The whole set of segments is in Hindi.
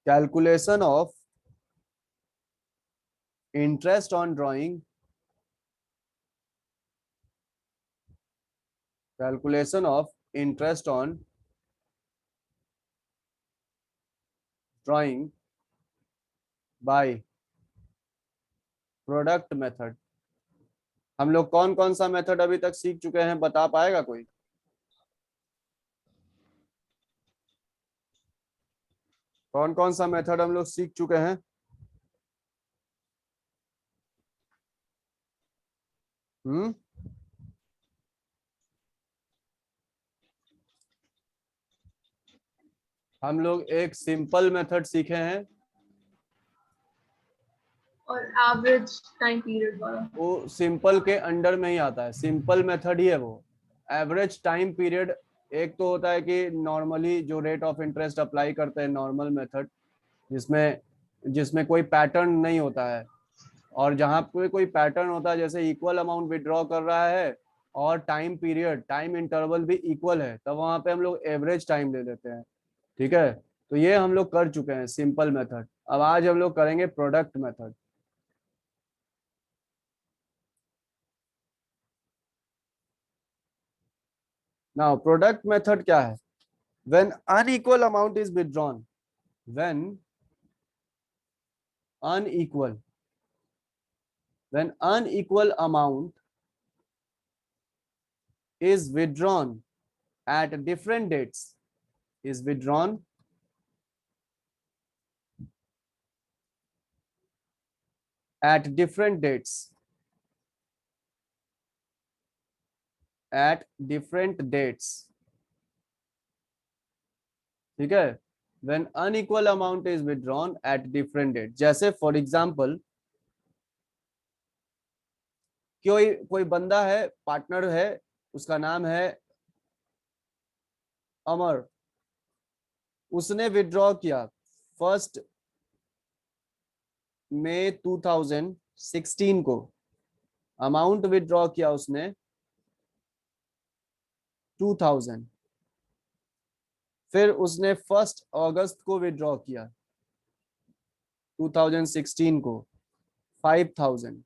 Calculation of interest on drawing, calculation of interest on drawing by product method. हम लोग कौन कौन सा मेथड अभी तक सीख चुके हैं, बता पाएगा कोई? कौन कौन सा मेथड हम लोग सीख चुके हैं? हम्म। हम लोग एक सिंपल मेथड सीखे हैं, और एवरेज टाइम पीरियड वाला। वो सिंपल के अंडर में ही आता है, सिंपल मेथड ही है वो। एवरेज टाइम पीरियड एक तो होता है कि नॉर्मली जो रेट ऑफ इंटरेस्ट अप्लाई करते हैं, नॉर्मल मेथड, जिसमें जिसमें कोई पैटर्न नहीं होता है। और जहां पे कोई पैटर्न होता है, जैसे इक्वल अमाउंट विड्रॉ कर रहा है और टाइम पीरियड, टाइम इंटरवल भी इक्वल है, तब वहां पे हम लोग एवरेज टाइम ले लेते हैं। ठीक है, तो ये हम लोग कर चुके हैं सिंपल मेथड। अब आज हम लोग करेंगे product method. Now product method क्या है? When unequal amount is withdrawn, when unequal when unequal amount is withdrawn at different dates, is withdrawn at different dates, at different dates। ठीक है, when unequal amount is withdrawn at different dates, जैसे फॉर एग्जाम्पल कोई कोई बंदा है, पार्टनर है, उसका नाम है अमर। उसने विड्रॉ किया 1 मई 2016 को, अमाउंट विड्रॉ किया उसने 2000। फिर उसने 1 अगस्त को विड्रॉ किया 2016 को 5000।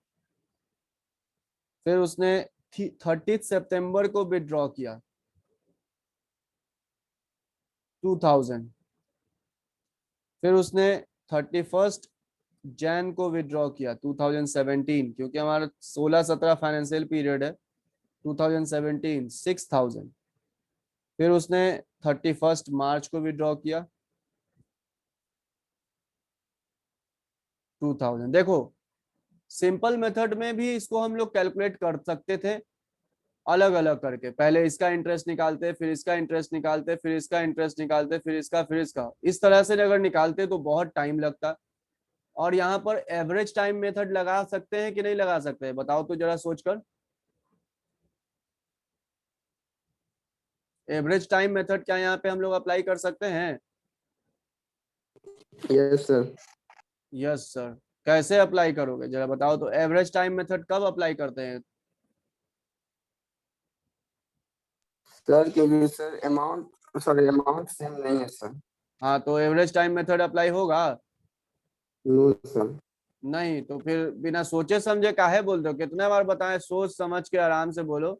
फिर उसने 30 सितंबर को विड्रॉ किया 2000। फिर उसने 31 जैन को विड्रॉ किया 2017, क्योंकि हमारा 16-17 फाइनेंशियल पीरियड है, 2017 6000। फिर उसने 31 मार्च को विड्रॉ किया 2000। देखो, सिंपल मेथड में भी इसको हम लोग कैलकुलेट कर सकते थे अलग अलग करके, पहले इसका इंटरेस्ट निकालते, फिर इसका इंटरेस्ट निकालते, फिर इसका इंटरेस्ट निकालते, फिर इसका, फिर इसका, इस तरह से अगर निकालते तो बहुत टाइम लगता। और यहाँ पर एवरेज टाइम मेथड लगा सकते हैं कि नहीं लगा सकते हैं, बताओ तो जरा सोचकर। एवरेज टाइम मेथड क्या यहाँ पे हम लोग अप्लाई कर सकते हैं? Yes sir. Yes sir. कैसे अप्लाई करोगे जरा बताओ तो, एवरेज टाइम मेथड कब अप्लाई करते हैं? सर क्योंकि सर अमाउंट सेम नहीं है सर। हाँ, तो एवरेज टाइम मेथड अप्लाई होगा? No sir. नहीं तो फिर बिना सोचे समझे काहे बोल दो, कितने बार बताएं, सोच समझ के आराम से बोलो।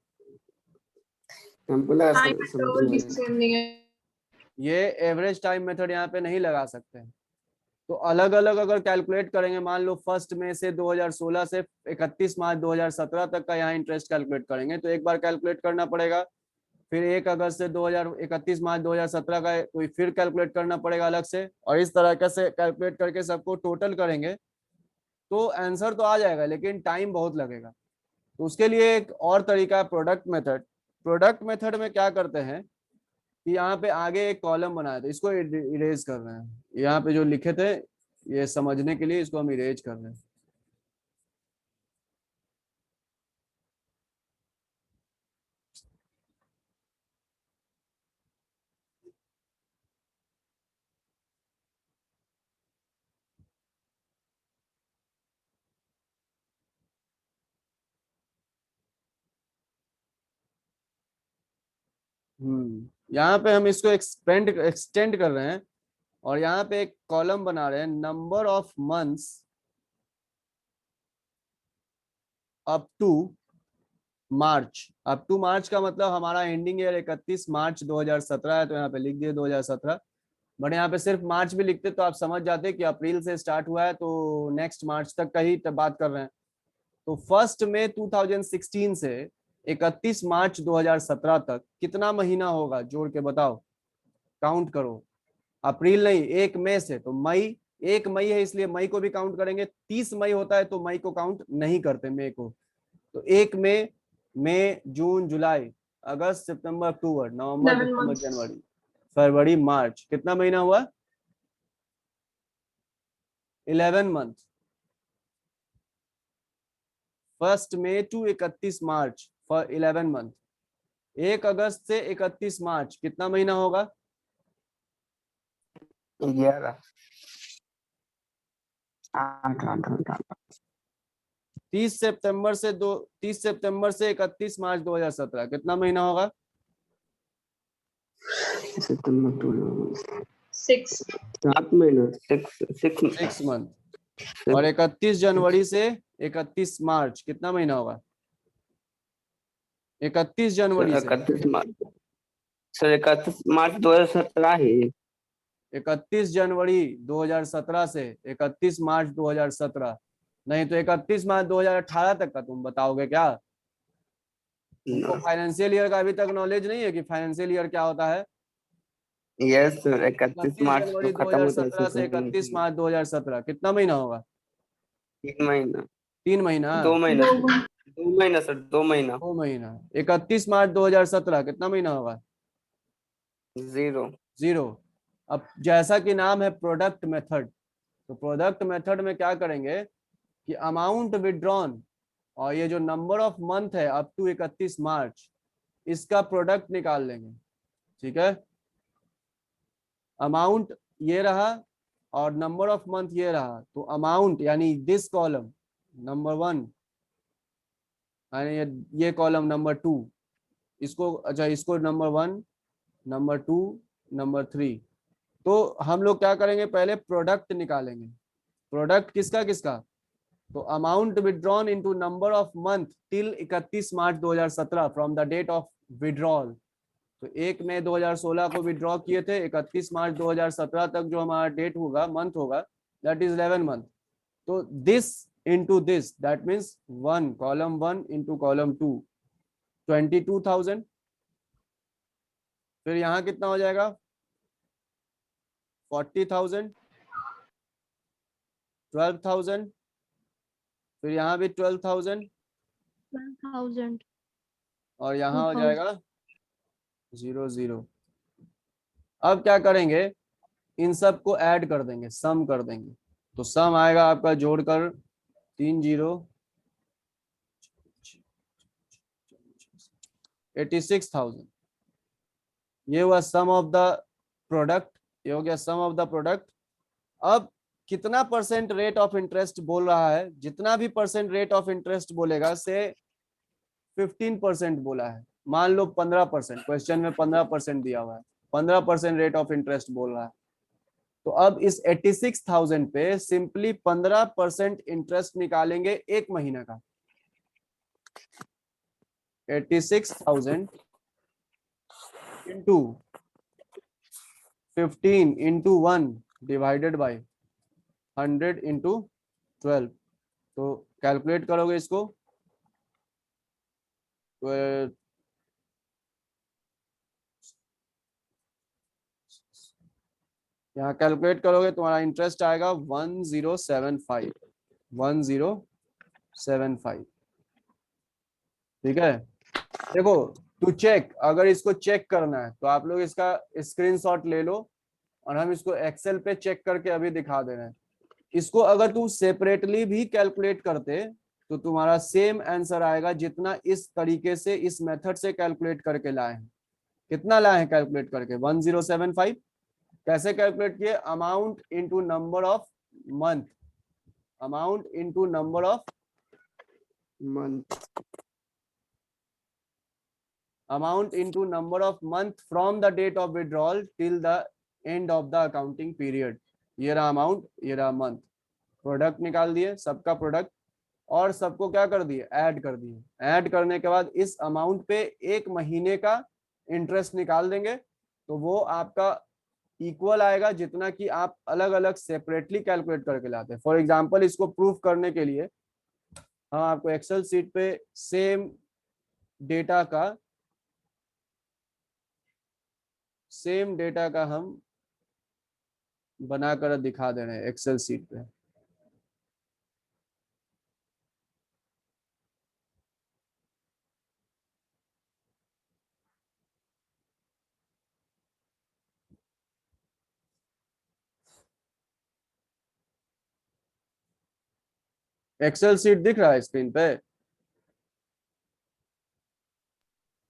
हम बोला टाइम सर समझ इंटरवल में भी आया। सेम नहीं है। ये एवरेज टाइम मेथड यहाँ पे नहीं लगा सकते हैं। तो अलग अलग अगर कैलकुलेट करेंगे, मान लो 1 मई से 2016 से 31 मार्च 2017 तक का यहाँ इंटरेस्ट कैलकुलेट करेंगे, तो एक बार कैलकुलेट करना पड़ेगा। फिर 1 अगस्त से 31 मार्च 2017 का कोई फिर कैलकुलेट करना पड़ेगा अलग से, और इस तरह से कैलकुलेट करके सबको टोटल करेंगे तो आंसर तो आ जाएगा, लेकिन टाइम बहुत लगेगा। तो उसके लिए एक और तरीका है, प्रोडक्ट मेथड। प्रोडक्ट मेथड में क्या करते हैं कि यहाँ पे आगे एक कॉलम बनाया था, इसको इरेज कर रहे हैं, यहाँ पे जो लिखे थे ये समझने के लिए इसको हम इरेज कर रहे हैं। यहाँ पे हम इसको एक्सटेंड कर रहे हैं और यहाँ पे एक कॉलम बना रहे हैं, number of months up to March. Up to March का मतलब हमारा एंडिंग ईयर 31 मार्च 2017 है, तो यहाँ पे लिख दिए 2017। बट यहाँ पे सिर्फ मार्च भी लिखते तो आप समझ जाते कि अप्रैल से स्टार्ट हुआ है तो नेक्स्ट मार्च तक का ही बात कर रहे हैं। तो 1 मई 2016 से 31 मार्च 2017 तक कितना महीना होगा, जोड़ के बताओ, काउंट करो। अप्रैल नहीं, 1 मई से, तो मई, 1 मई है इसलिए मई को भी काउंट करेंगे। 30 मई होता है तो मई को काउंट नहीं करते, मई को। तो 1 मई, मई, जून, जुलाई, अगस्त, सितंबर, अक्टूबर, नवंबर, 11 दिसंबर, months. जनवरी, फरवरी, मार्च, कितना महीना हुआ? 11 month. 1 May to 31 March for 11 month. 1 अगस्त से 31 मार्च कितना महीना होगा? 11 8 30 सितंबर से 31 मार्च 2017 कितना महीना होगा? सितंबर 6. 7 महीना 6 6 मंथ। और 31 जनवरी से 31 मार्च कितना महीना होगा? 31 जनवरी से 31 मार्च सर 31 मार्च 2017 ही 31 जनवरी 2017 से 31 मार्च 2017, नहीं तो 31 मार्च 2018 तक का तुम बताओगे क्या? तुमको फाइनेंशियल ईयर का अभी तक नॉलेज नहीं है कि फाइनेंशियल ईयर क्या होता है? यस सर 31 31 मार्च तो जनवरी खत्म होता है 2017 से 31 मार्च 2017 कितना महीना होगा? 3 महीना 3 महीना। 2 महीना 2 months. 2 महीना सर 2 महीना 2 महीना। 31 मार्च 2017 कितना महीना होगा? 0 0। अब जैसा कि नाम है प्रोडक्ट मेथड, तो प्रोडक्ट मेथड में क्या करेंगे कि अमाउंट विड्रॉन और ये जो नंबर ऑफ मंथ है अप टू 31 मार्च, इसका प्रोडक्ट निकाल लेंगे। ठीक है, अमाउंट ये रहा और नंबर ऑफ मंथ ये रहा, तो अमाउंट यानी दिस कॉलम नंबर 1, यानी ये कॉलम नंबर 2, इसको अच्छा इसको नंबर 1, नंबर 2, नंबर 3। तो हम लोग क्या करेंगे, पहले प्रोडक्ट निकालेंगे। प्रोडक्ट किसका किसका? तो amount withdrawn into number of month till 31 March 2017 from the date of withdrawal. तो 1 मई 2016 को विड्रॉ किए थे, 31 मार्च 2017 तक जो हमारा डेट होगा, मंथ होगा, दैट इज 11 मंथ। तो this into this, that means 1 column 1 into column 2, 22,000। फिर यहाँ कितना हो जाएगा? 40,000, 12,000, फिर यहाँ भी 12,000 12,000. और यहाँ हो 2,000. जाएगा 0 0। अब क्या करेंगे, इन सब को ऐड कर देंगे, सम कर देंगे। तो सम आएगा आपका जोड़कर 3 0, 86,000। ये हुआ सम ऑफ द प्रोडक्ट, ये हो गया सम ऑफ द प्रोडक्ट। अब कितना परसेंट रेट ऑफ इंटरेस्ट बोल रहा है? जितना भी परसेंट रेट ऑफ इंटरेस्ट बोलेगा से 15% बोला है। मान लो 15%, क्वेश्चन में 15% दिया हुआ है, 15% रेट ऑफ इंटरेस्ट बोल रहा है। तो अब इस 86,000 पे सिंपली 15% इंटरेस्ट निकालेंगे एक महीना का। 86,000 into 15 into 1 divided by 100 into 12। तो कैलकुलेट करोगे इसको, तो यहाँ कैलकुलेट करोगे तुम्हारा इंटरेस्ट आएगा 1075, 1075। ठीक है, देखो टू चेक, अगर इसको चेक करना है तो आप लोग इसका स्क्रीनशॉट ले लो और हम इसको एक्सेल पे चेक करके अभी दिखा दे रहे हैं। इसको अगर तुम सेपरेटली भी कैलकुलेट करते तो तुम्हारा सेम आंसर आएगा जितना इस तरीके से इस मेथड से कैलकुलेट करके लाए हैं। कितना लाए हैं कैलकुलेट करके? 1075। कैसे कैलकुलेट किए? Amount into number of month, amount into number of month amount into number of month from the date of withdrawal till the end of the accounting period. ये रहा अमाउंट, ये रहा मंथ, प्रोडक्ट निकाल दिए सबका प्रोडक्ट और सबको क्या कर दिए, ऐड कर दिए। ऐड करने के बाद इस अमाउंट पे एक महीने का इंटरेस्ट निकाल देंगे, तो वो आपका इक्वल आएगा जितना कि आप अलग अलग सेपरेटली कैलकुलेट करके लाते हैं। फॉर एग्जांपल इसको प्रूफ करने के लिए हम आपको एक्सेल सीट पे सेम डेटा का हम बनाकर दिखा दे रहे हैं एक्सेल सीट पे। एक्सेल सीट दिख रहा है स्क्रीन पे?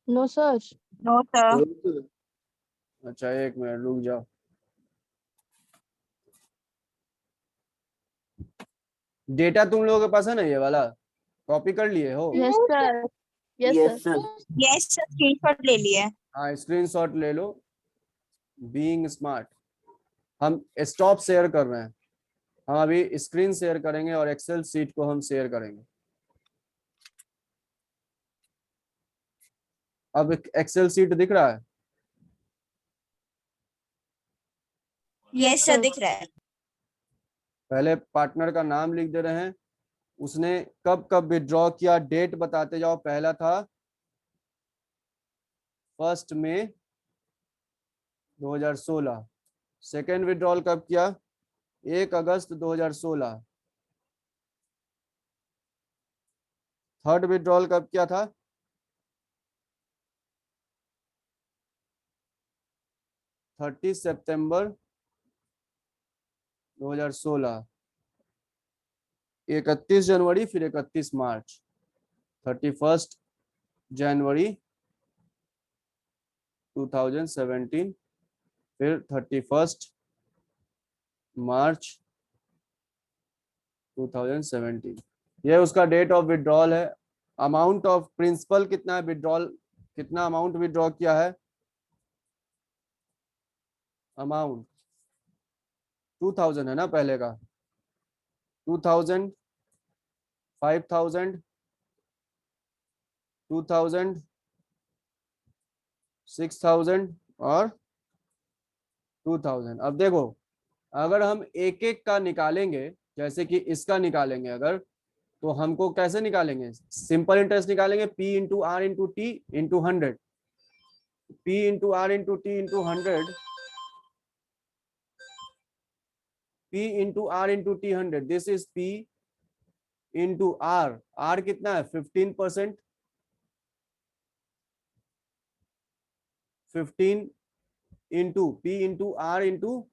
No, sir. No, sir. अच्छा एक मिनट रुक जाओ। डेटा तुम लोगों के पास है ना, ये वाला कॉपी कर लिए हो? Yes, sir. Yes, Yes, sir. sir. Yes, sir. Screenshot ले लिए। हाँ स्क्रीनशॉट ले लो। बीइंग स्मार्ट, हम स्टॉप शेयर कर रहे हैं, हम अभी स्क्रीन शेयर करेंगे और एक्सेल सीट को हम शेयर करेंगे। अब एक्सेल सीट दिख रहा है? यस सर, दिख रहा है। पहले पार्टनर का नाम लिख दे रहे हैं, उसने कब कब विड्रॉ किया, डेट बताते जाओ। पहला था 1 मई 2016। सेकेंड विड्रॉल कब किया? 1 अगस्त 2016। थर्ड विड्रॉल कब किया था? 30 सितंबर 2016। 31 जनवरी, फिर 31 मार्च, 31 जनवरी 2017, फिर 31 मार्च 2017। ये उसका डेट ऑफ विड्रॉल है। अमाउंट ऑफ प्रिंसिपल कितना है, विड्रॉल कितना अमाउंट विड्रॉ किया है? अमाउंट 2000 है ना पहले का, 2000, 5000, 2000, 6000 और 2000। अब देखो अगर हम एक एक का निकालेंगे, जैसे कि इसका निकालेंगे अगर, तो हमको कैसे निकालेंगे? सिंपल इंटरेस्ट निकालेंगे, P into R into T into 100। P into R into T into 100, P into R into T 100, this is P into R. R कितना है? 15%। 15 into P into R into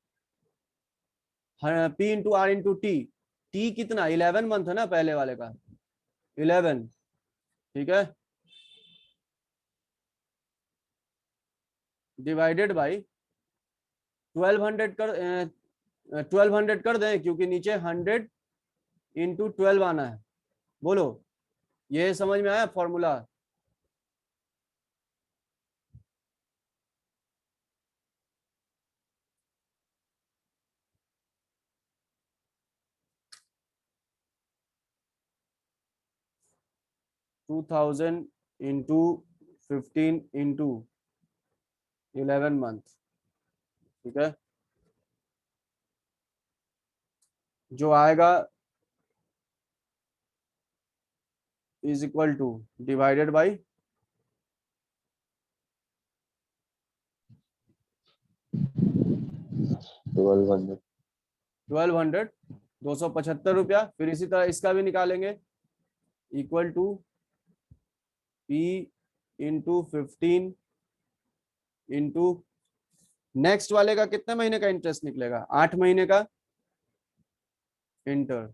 P into R into T. T कितना? 11 मंथ है ना पहले वाले का, 11। ठीक है, डिवाइडेड बाई 1200 कर 1200 कर दें, क्योंकि नीचे 100 इंटू 12 आना है। बोलो, ये समझ में आया formula? To 2000 into 15 into 11 month. ठीक है, जो आएगा is equal to divided by 1200, 275 रुपया। फिर इसी तरह इसका भी निकालेंगे, equal to P into 15 into next वाले का कितने महीने का इंटरेस्ट निकलेगा? 8 महीने का। Inter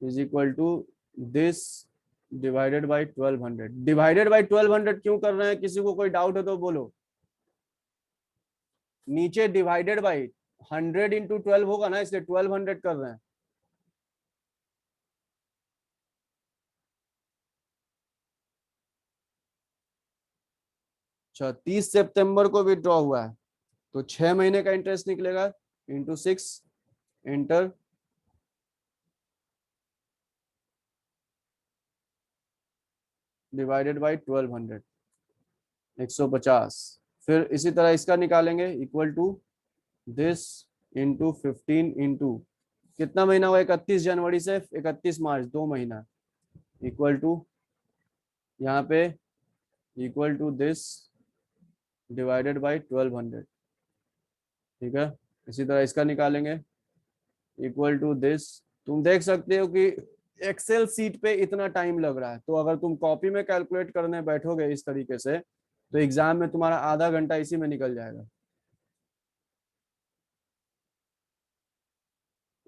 is equal to this divided by 1200। Divided by 1200 क्यों कर रहे हैं? किसी को कोई डाउट है तो बोलो। नीचे डिवाइडेड बाई 100 इंटू 12 होगा ना, इसलिए 1200 कर रहे हैं। अच्छा 30 सितंबर को विड्रॉ हुआ है तो 6 महीने का इंटरेस्ट निकलेगा इंटू 6 एंटर डिवाइडेड बाई 1200 150। फिर इसी तरह इसका निकालेंगे equal to this into 15 into कितना महीना हुआ 31 जनवरी से 31 मार्च 2 महीना इक्वल टू यहाँ पे equal to this divided by 1200। ठीक है इसी तरह इसका निकालेंगे इक्वल टू दिस। तुम देख सकते हो कि एक्सेल सीट पे इतना टाइम लग रहा है तो अगर तुम कॉपी में कैलकुलेट करने बैठोगे इस तरीके से तो एग्जाम में तुम्हारा आधा घंटा इसी में निकल जाएगा।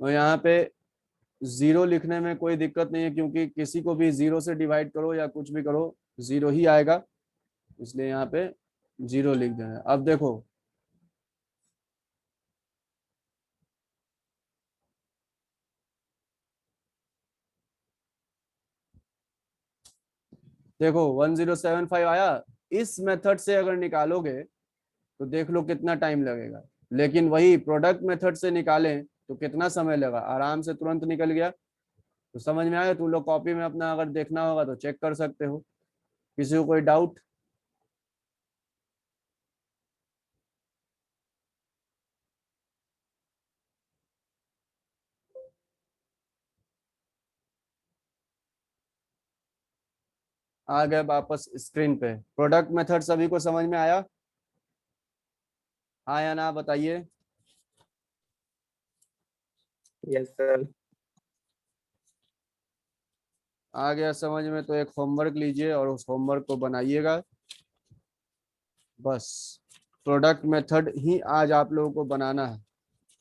और यहाँ पे जीरो लिखने में कोई दिक्कत नहीं है क्योंकि किसी को भी जीरो से डिवाइड करो या कुछ भी करो जीरो ही आएगा, इसलिए यहाँ पे जीरो लिख देना है। अब देखो देखो 1075 आया। इस मेथड से अगर निकालोगे तो देख लो कितना टाइम लगेगा, लेकिन वही प्रोडक्ट मेथड से निकालें तो कितना समय लगा, आराम से तुरंत निकल गया। तो समझ में आया? तुम लोग कॉपी में अपना अगर देखना होगा तो चेक कर सकते हो। किसी को कोई डाउट? आ गए वापस स्क्रीन पे। प्रोडक्ट मेथड सभी को समझ में आया? हाँ या ना बताइए। Yes sir. आ गया समझ में? तो एक होमवर्क लीजिए और उस होमवर्क को बनाइएगा। बस प्रोडक्ट मेथड ही आज आप लोगों को बनाना है।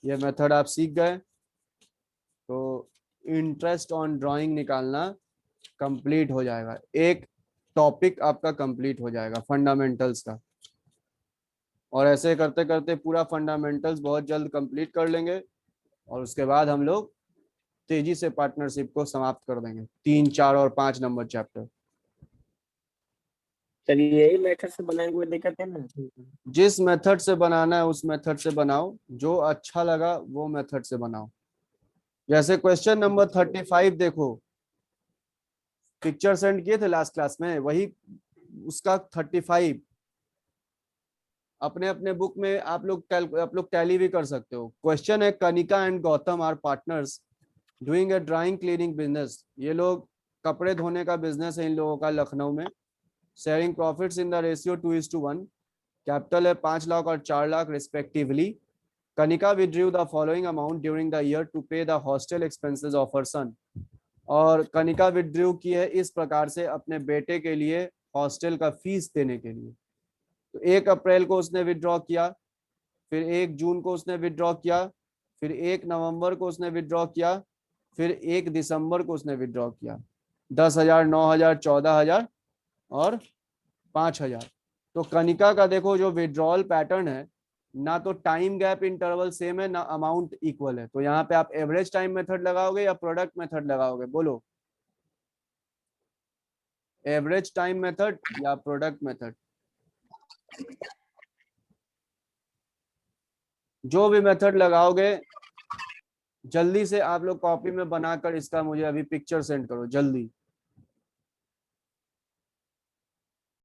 ये मेथड आप सीख गए तो इंटरेस्ट ऑन ड्राइंग निकालना कंप्लीट हो जाएगा। एक टॉपिक आपका कंप्लीट हो जाएगा फंडामेंटल्स का। और ऐसे करते करते पूरा फंडामेंटल्स बहुत जल्द कंप्लीट कर लेंगे और उसके बाद हम लोग तेजी से पार्टनरशिप को समाप्त कर देंगे 3, 4 और 5 नंबर चैप्टर। चलिए यही मेथड से बनाएंगे, कोई दिक्कत है ना? जिस मेथड से बनाना है उस मेथड से बनाओ, जो अच्छा लगा वो मेथड से बनाओ। जैसे क्वेश्चन नंबर 35 देखो, पिक्चर सेंड किए थे लास्ट क्लास में, वही उसका 35 अपने अपने बुक में आप लोग टैली भी कर सकते हो। क्वेश्चन है Kanika and Gautam are partners doing a drying cleaning business. ये लोग कपड़े धोने का बिजनेस है इन लोगों का लखनऊ में। Sharing profits in the ratio 2:1। Capital है 5 लाख और 4 lakh respectively. Kanika withdrew the following amount during the year to pay the hostel expenses of her son। और कनिका विड्रू की है इस प्रकार से अपने बेटे के लिए हॉस्टल का फीस देने के लिए। तो 1 अप्रैल को उसने विड्रॉ किया, फिर 1 जून को उसने विड्रॉ किया, फिर 1 नवंबर को उसने विड्रॉ किया, फिर 1 दिसंबर को उसने विड्रॉ किया। 10,000, 9,000, 14,000 और 5,000। तो कनिका का देखो जो विड्रॉल पैटर्न है, ना तो टाइम गैप इंटरवल सेम है ना अमाउंट इक्वल है। तो यहाँ पे आप एवरेज टाइम मेथड लगाओगे या प्रोडक्ट मेथड लगाओगे? बोलो, एवरेज टाइम मेथड या प्रोडक्ट मेथड? जो भी मेथड लगाओगे जल्दी से आप लोग कॉपी में बनाकर इसका मुझे अभी पिक्चर सेंड करो जल्दी।